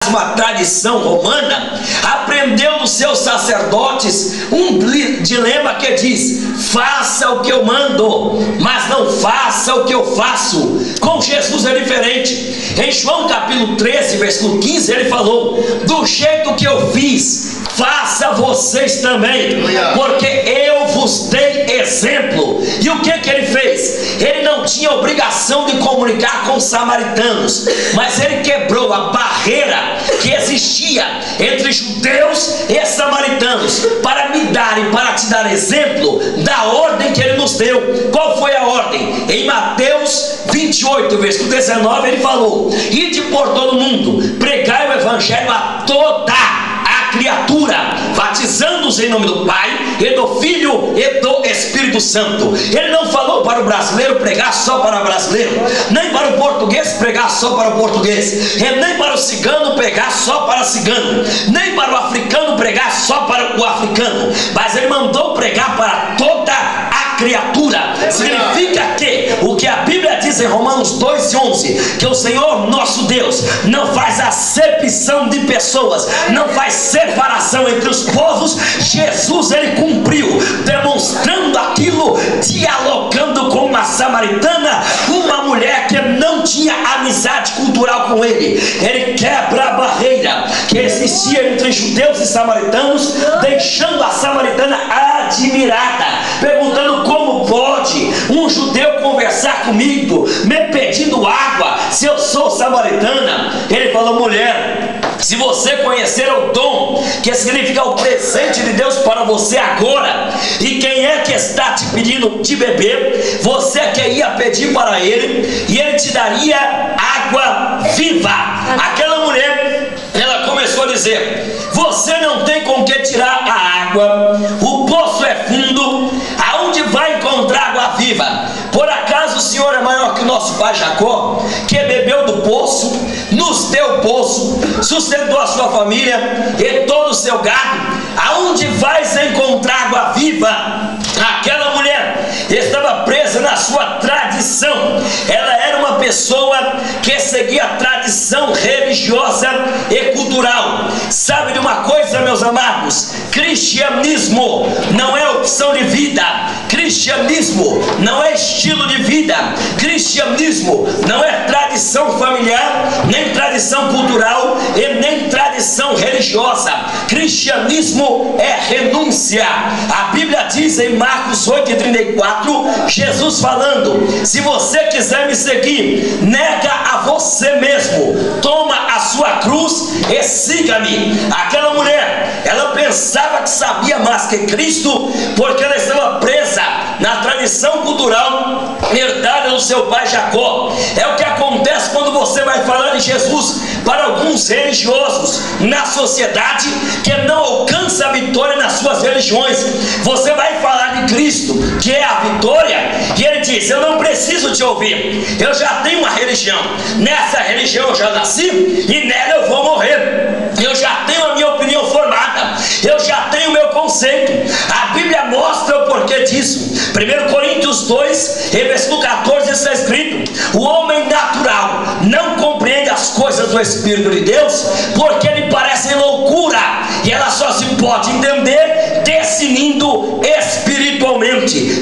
uma tradição romana, aprendeu dos seus sacerdotes um dilema que diz: faça o que eu mando, mas não faça o que eu faço. Com Jesus é diferente. Em João capítulo 13, versículo 15, ele falou: do jeito que eu fiz, faça vocês também, porque eu vos dei exemplo. E o que ele fez? Ele não tinha obrigação de comunicar com os samaritanos, mas ele quebrou a barreira que existia entre judeus e samaritanos, para me dar e para te dar exemplo da ordem que ele nos deu. Qual foi a ordem? Em Mateus 28, versículo 19, ele falou: ide por todo mundo, pregai o evangelho a toda a criatura, batizando-os em nome do Pai e do Filho e do Espírito Santo. Ele não falou para o brasileiro pregar só para o brasileiro, nem para o português pregar só para o português, e nem para o cigano pregar só para o cigano, nem para o africano pregar só para o africano, mas ele mandou pregar para toda a criatura. Significa que o que a Bíblia diz em Romanos 2:11, que o Senhor nosso Deus não faz acepção de pessoas, não faz separação entre os povos. Jesus, ele cumpriu, demonstrando aquilo, dialogando com uma samaritana, uma mulher que não tinha amizade cultural com ele. Ele quebra a barreira que existia entre judeus e samaritanos, deixando a samaritana admirada, perguntando: como pode um judeu conversar comigo, me pedindo água, se eu sou samaritana? Ele falou: mulher, se você conhecer o dom, que significa o presente de Deus para você agora, e quem é que está te pedindo de beber, você que ia pedir para ele, e ele te daria água viva. Aquela mulher, ela começou a dizer: você não tem com que tirar a água, o poço é fundo, aonde vai encontrar água viva? Por acaso o Senhor é maior que o nosso pai Jacó, que bebeu do poço, nos deu o poço, sustentou a sua família e todo o seu gado? Aonde vais encontrar água viva? Aquela mulher estava presa na sua tradição. Ela era uma pessoa que seguia a tradição religiosa e cultural. Sabe de uma coisa, meus amados? Cristianismo não é opção de vida, cristianismo não é estilo de vida, cristianismo não é tradição familiar, nem tradição cultural e nem tradição religiosa. Cristianismo é renúncia. A Bíblia diz em Marcos 8:34, Jesus falando: se você quiser me seguir, nega a você mesmo, toma a sua cruz e siga-me. Aquela mulher, ela pensava que sabia mais que Cristo, porque ela estava presa na tradição cultural herdada do seu pai Jacó. É o que acontece quando você vai falar de Jesus para alguns religiosos na sociedade que não alcança a vitória nas suas religiões. Você vai falar de Cristo, que é a vitória, e ele diz: eu não preciso te ouvir, eu já tenho uma religião, nessa religião eu já nasci e nela eu vou morrer, eu já tenho a minha opinião formada, eu já tenho o meu conceito. A Bíblia mostra o porquê disso. 1 Coríntios 2, versículo 14, está escrito: o homem natural não compreende as coisas do Espírito de Deus, porque lhe parecem loucura, e ela só se pode entender discernindo espiritualmente.